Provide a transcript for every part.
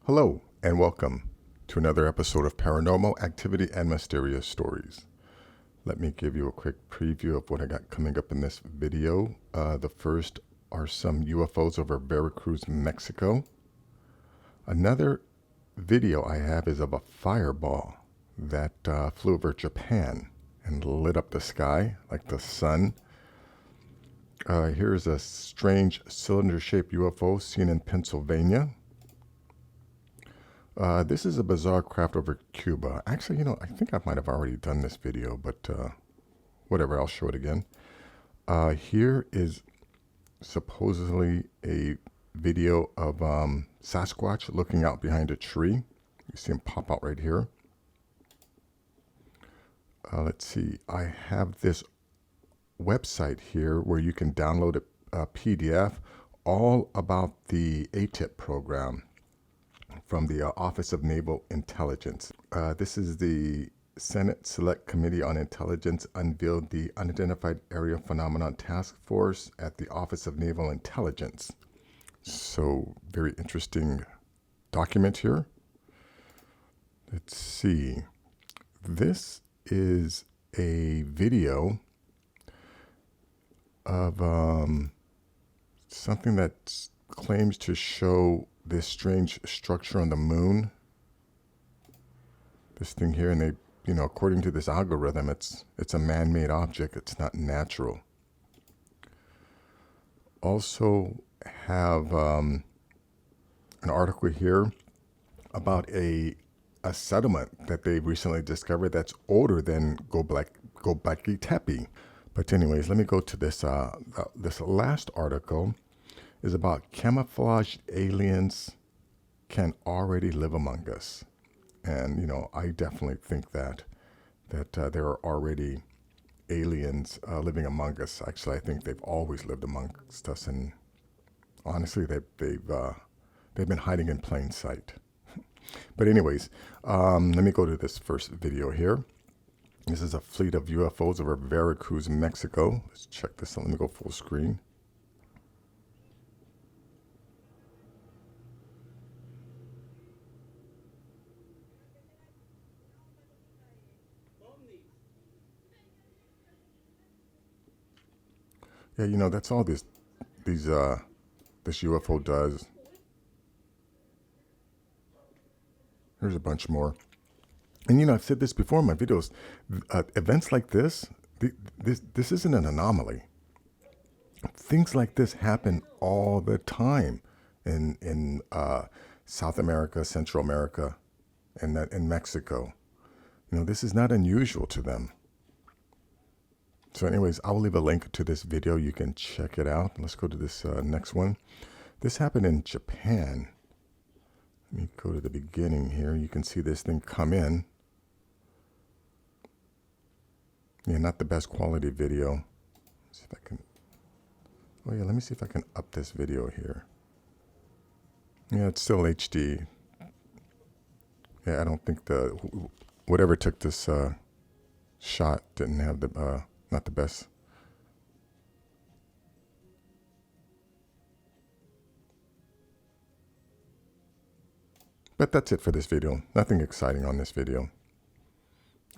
Hello, and welcome to another episode of Paranormal Activity and Mysterious Stories. Let me give you a quick preview of what I got coming up in this video. The first are some UFOs over Veracruz, Mexico. Another video I have is of a fireball that flew over Japan and lit up the sky like the sun. Here's a strange cylinder-shaped UFO seen in Pennsylvania. This is a bizarre craft over Cuba. Actually, I think I might have already done this video, but whatever, I'll show it again. Here is supposedly a video of Sasquatch looking out behind a tree. You see him pop out right here. Let's see. I have this website here where you can download a PDF all about the ATIP program from the Office of Naval Intelligence. This is the Senate Select Committee on Intelligence unveiled the Unidentified Area Phenomenon Task Force at the Office of Naval Intelligence. So, very interesting document here. Let's see. This is a video of something that claims to show this strange structure on the moon. This thing here, and they, according to this algorithm, it's a man-made object. It's not natural. Also have an article here about a settlement that they recently discovered that's older than Göbekli Tepe. But anyways, let me go to this. This last article is about camouflaged aliens can already live among us. And, I definitely think that there are already aliens living among us. Actually, I think they've always lived amongst us. And honestly, they've been hiding in plain sight. But anyways, let me go to this first video here. This is a fleet of UFOs over Veracruz, Mexico. Let's check this out. Let me go full screen. Yeah, that's all this UFO does. Here's a bunch more. And I've said this before in my videos. Events like this, this isn't an anomaly. Things like this happen all the time in South America, Central America, and in Mexico. This is not unusual to them. So anyways, I will leave a link to this video. You can check it out. Let's go to this next one. This happened in Japan. Let me go to the beginning here. You can see this thing come in. Yeah, not the best quality video. Let's see if I can. Oh yeah, let me see if I can up this video here. Yeah, it's still HD. Yeah, I don't think whatever took this shot didn't have the not the best. But that's it for this video. Nothing exciting on this video.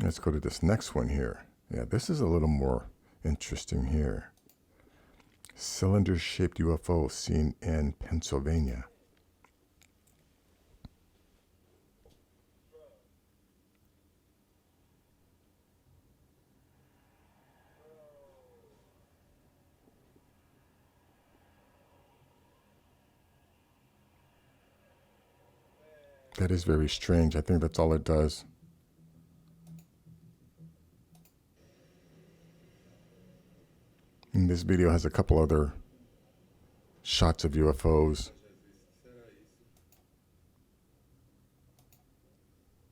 Let's go to this next one here. Yeah, this is a little more interesting here. Cylinder-shaped UFO seen in Pennsylvania. That is very strange. I think that's all it does. And this video has a couple other shots of UFOs.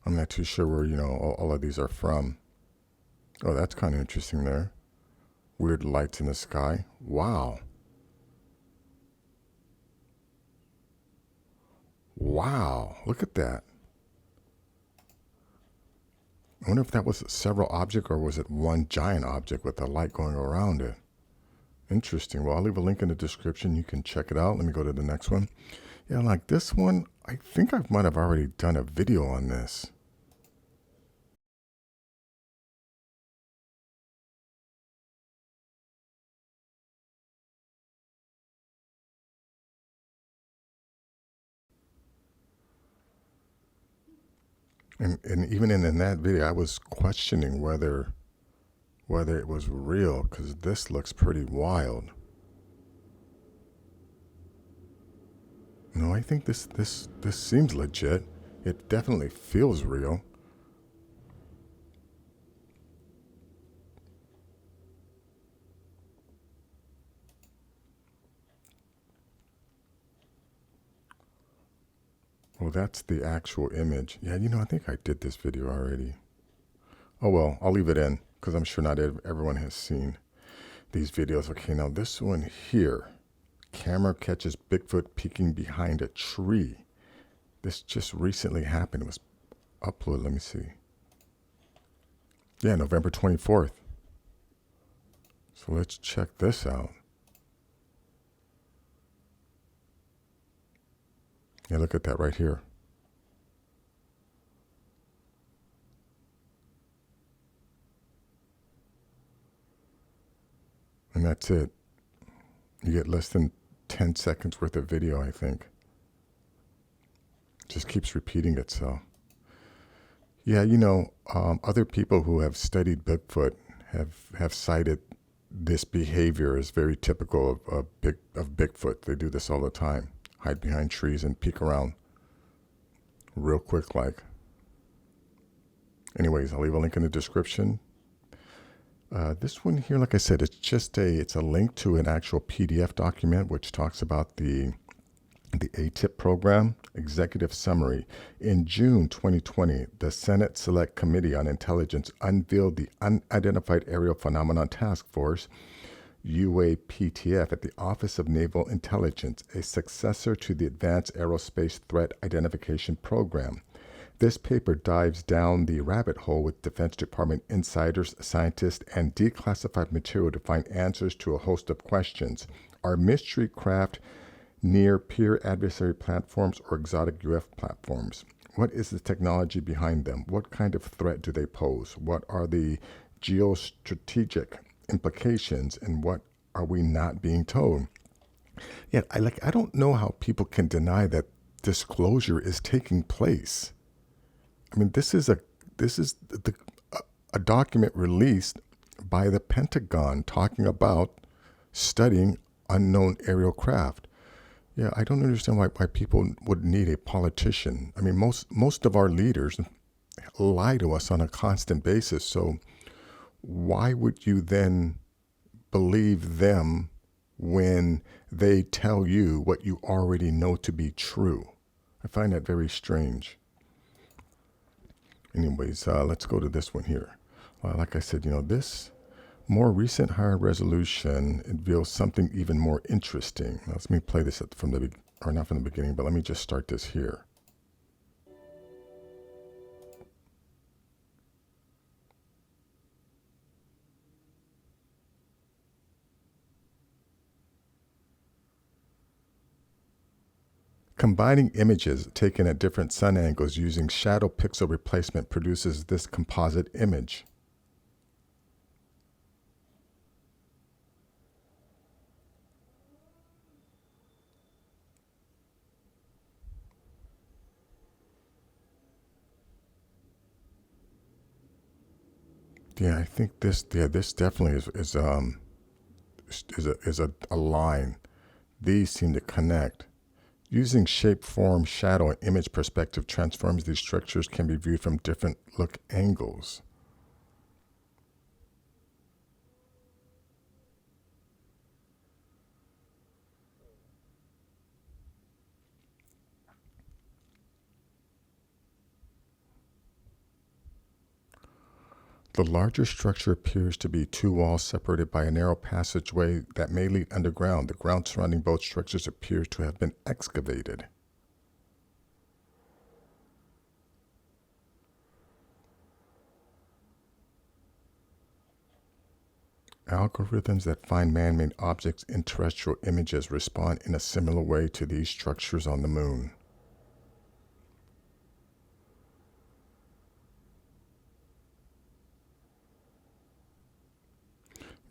I'm not too sure where, all of these are from. Oh, that's kind of interesting there. Weird lights in the sky. Wow. Wow, look at that. I wonder if that was several objects or was it one giant object with a light going around it. Interesting. Well, I'll leave a link in the description. You can check it out. Let me go to the next one. Yeah, like this one, I think I might have already done a video on this. And even in that video, I was questioning whether it was real, because this looks pretty wild. No, I think this seems legit. It definitely feels real. Well, that's the actual image. Yeah, I think I did this video already. Oh well, I'll leave it in because I'm sure not everyone has seen these videos. Okay, now this one here. Camera catches Bigfoot peeking behind a tree. This just recently happened. It was uploaded. Let me see. Yeah, November 24th. So let's check this out. Yeah, look at that right here. And that's it. You get less than 10 seconds worth of video, I think. Just keeps repeating itself. Yeah, other people who have studied Bigfoot have cited this behavior as very typical of Bigfoot. They do this all the time. Hide behind trees and peek around real quick like. Anyways, I'll leave a link in the description. This one here, like I said, it's a link to an actual PDF document which talks about the ATIP program. Executive summary. In June 2020, the Senate Select Committee on Intelligence unveiled the Unidentified Aerial Phenomenon Task Force, UAPTF, at the Office of Naval Intelligence, a successor to the Advanced Aerospace Threat Identification Program. This paper dives down the rabbit hole with Defense Department insiders, scientists, and declassified material to find answers to a host of questions. Are mystery craft near peer adversary platforms or exotic UFO platforms? What is the technology behind them? What kind of threat do they pose? What are the geostrategic implications, and what are we not being told? Yet, I don't know how people can deny that disclosure is taking place. I mean, this is a document released by the Pentagon talking about studying unknown aerial craft. Yeah, I don't understand why people would need a politician. I mean, most of our leaders lie to us on a constant basis. So why would you then believe them when they tell you what you already know to be true? I find that very strange. Anyways, let's go to this one here. Like I said, this more recent higher resolution reveals something even more interesting. Now, let me play this not from the beginning, but let me just start this here. Combining images taken at different sun angles using shadow pixel replacement produces this composite image. Yeah, I think this definitely is a line. These seem to connect. Using shape, form, shadow, and image perspective transforms these structures can be viewed from different look angles. The larger structure appears to be two walls separated by a narrow passageway that may lead underground. The ground surrounding both structures appears to have been excavated. Algorithms that find man-made objects in terrestrial images respond in a similar way to these structures on the moon.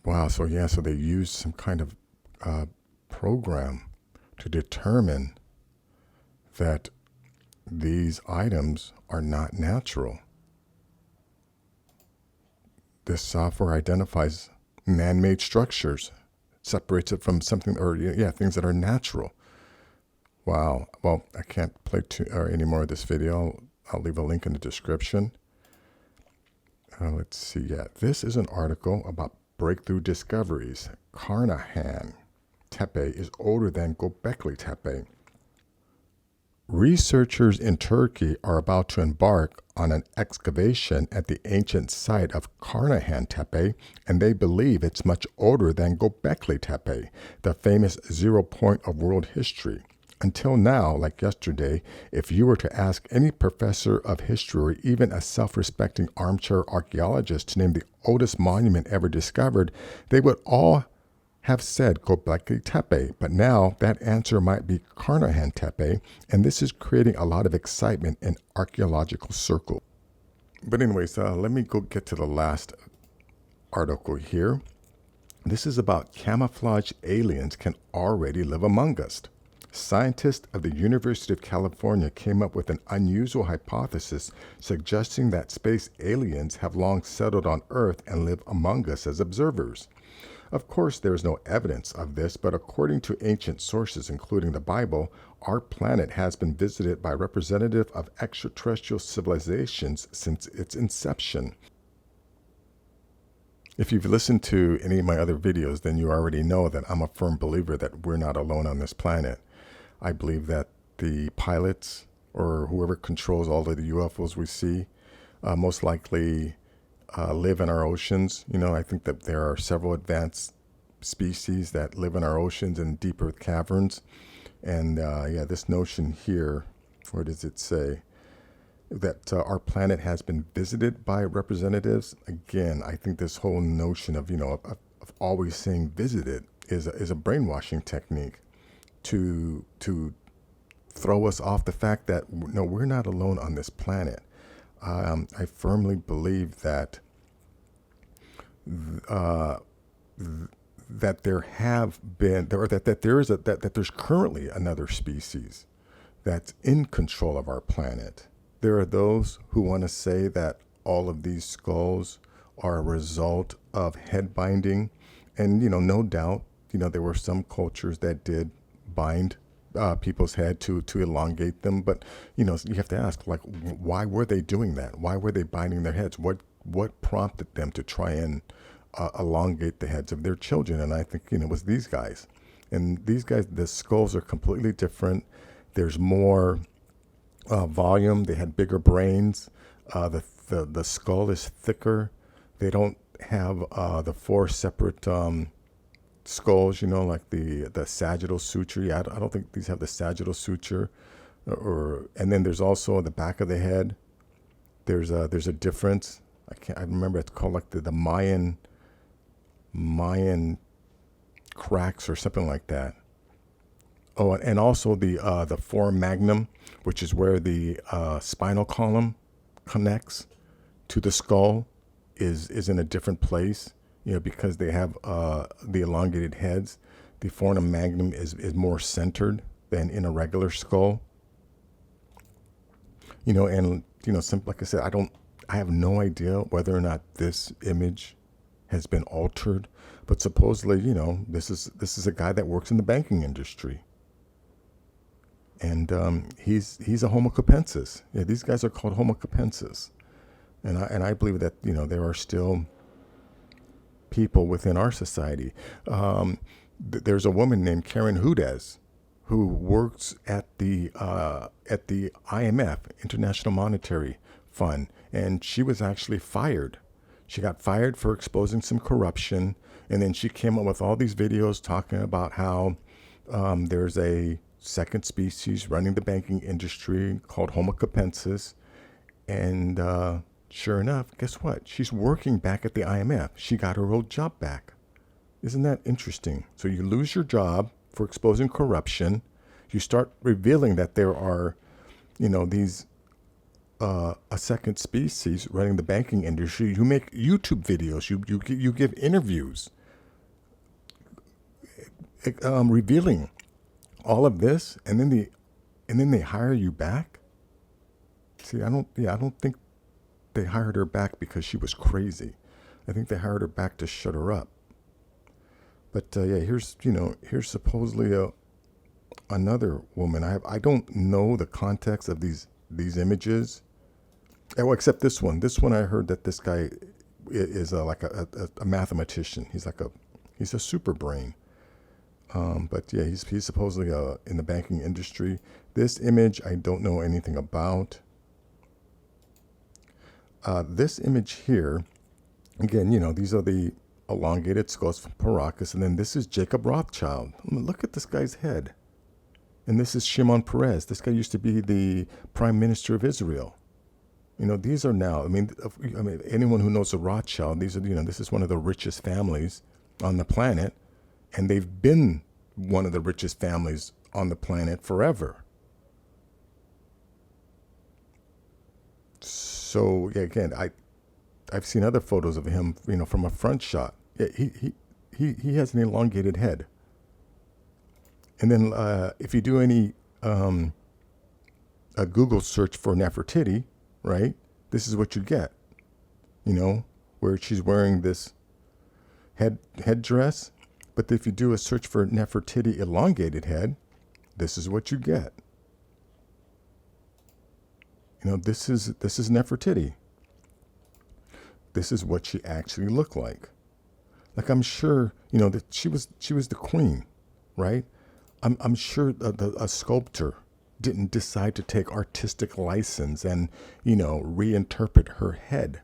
Wow. So yeah, so they used some kind of program to determine that these items are not natural. This software identifies man-made structures, separates it from something, or yeah, things that are natural. Wow. Well, I can't play any more of this video. I'll leave a link in the description. Let's see. Yeah, this is an article about breakthrough discoveries. Carnahan Tepe is older than Göbekli Tepe. Researchers in Turkey are about to embark on an excavation at the ancient site of Carnahan Tepe, and they believe it's much older than Göbekli Tepe, the famous 0 point of world history. Until now, like yesterday, if you were to ask any professor of history or even a self-respecting armchair archaeologist to name the oldest monument ever discovered, they would all have said Göbekli Tepe, but now that answer might be Carnahan Tepe, and this is creating a lot of excitement in archaeological circles. But anyways, let me go get to the last article here. This is about camouflage aliens can already live among us. Scientists of the University of California came up with an unusual hypothesis suggesting that space aliens have long settled on Earth and live among us as observers. Of course, there is no evidence of this, but according to ancient sources, including the Bible, our planet has been visited by representatives of extraterrestrial civilizations since its inception. If you've listened to any of my other videos, then you already know that I'm a firm believer that we're not alone on this planet. I believe that the pilots or whoever controls all of the UFOs we see most likely live in our oceans. You know, I think that there are several advanced species that live in our oceans and deep earth caverns. And yeah, this notion here, where does it say? That our planet has been visited by representatives. Again, I think this whole notion of, of always saying visited is a brainwashing technique to throw us off the fact that, no, we're not alone on this planet. I firmly believe that that there have been, that there's currently another species that's in control of our planet. There are those who want to say that all of these skulls are a result of head binding, and no doubt, there were some cultures that did bind people's head to elongate them, but you have to ask, like, why were they doing that? Why were they binding their heads? What prompted them to try and elongate the heads of their children? And I think it was these guys. And these guys, the skulls are completely different. There's more volume. They had bigger brains. The skull is thicker. They don't have the 4 separate skulls, like the sagittal suture. Yeah, I don't think these have the sagittal suture. And then there's also the back of the head. There's a difference. I remember it's called like the Mayan cracks or something like that. Oh, and also the foramen magnum, which is where the spinal column connects to the skull, is in a different place. Because they have the elongated heads. The foramen magnum is more centered than in a regular skull. And like I said, I have no idea whether or not this image has been altered, but supposedly, this is a guy that works in the banking industry. And he's a Homo capensis. Yeah, these guys are called Homo capensis. And I believe that, there are still people within our society. There's a woman named Karen Hudez who works at the IMF, International Monetary Fund, and she was actually fired. She got fired for exposing some corruption, and then she came up with all these videos talking about how there's a second species running the banking industry called Homo capensis, and sure enough, guess what? She's working back at the IMF. She got her old job back. Isn't that interesting? So you lose your job for exposing corruption. You start revealing that there are, these a second species running the banking industry. You make YouTube videos. You give interviews revealing all of this, and then they hire you back. See, I don't think they hired her back because she was crazy. I think they hired her back to shut her up. But yeah, here's supposedly another woman. I don't know the context of these images. Oh, except this one. This one I heard that this guy is like a mathematician. He's a super brain. But yeah, he's supposedly in the banking industry. This image I don't know anything about. This image here, again, these are the elongated skulls from Paracas, and then this is Jacob Rothschild. I mean, look at this guy's head. And this is Shimon Peres. This guy used to be the prime minister of Israel. These are now, I mean, anyone who knows the Rothschild, these are, this is one of the richest families on the planet, and they've been one of the richest families on the planet forever. So yeah, again, I've seen other photos of him, from a front shot. Yeah, he has an elongated head. And then if you do any a Google search for Nefertiti, right? This is what you get. Where she's wearing this headdress. But if you do a search for Nefertiti elongated head, this is what you get. This is Nefertiti. This is what she actually looked like. Like, I'm sure, that she was the queen, right? I'm sure a sculptor didn't decide to take artistic license and, reinterpret her head.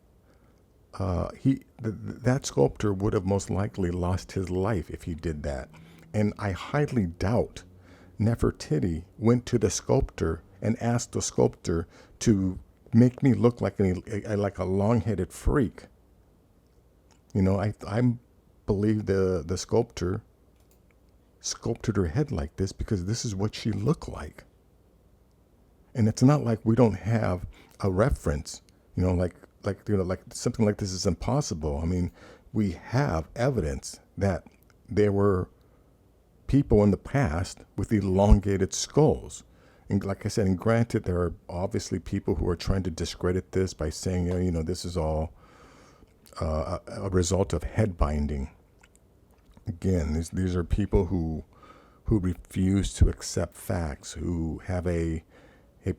That sculptor would have most likely lost his life if he did that. And I highly doubt Nefertiti went to the sculptor and asked the sculptor to make me look like a long-headed freak. I believe the sculptor sculpted her head like this because this is what she looked like. And it's not like we don't have a reference, like something like this is impossible. I mean, we have evidence that there were people in the past with elongated skulls. And like I said, and granted, there are obviously people who are trying to discredit this by saying, this is all a result of head binding. Again, these are people who refuse to accept facts, who have a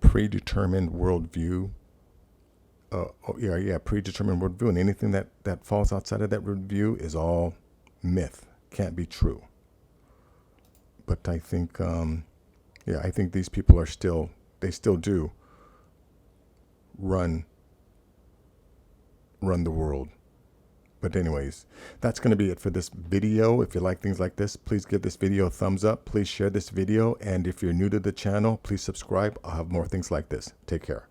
predetermined worldview. Predetermined worldview, and anything that falls outside of that worldview is all myth, can't be true. But I think, I think these people still do run the world. But anyways, that's going to be it for this video. If you like things like this, please give this video a thumbs up. Please share this video. And if you're new to the channel, please subscribe. I'll have more things like this. Take care.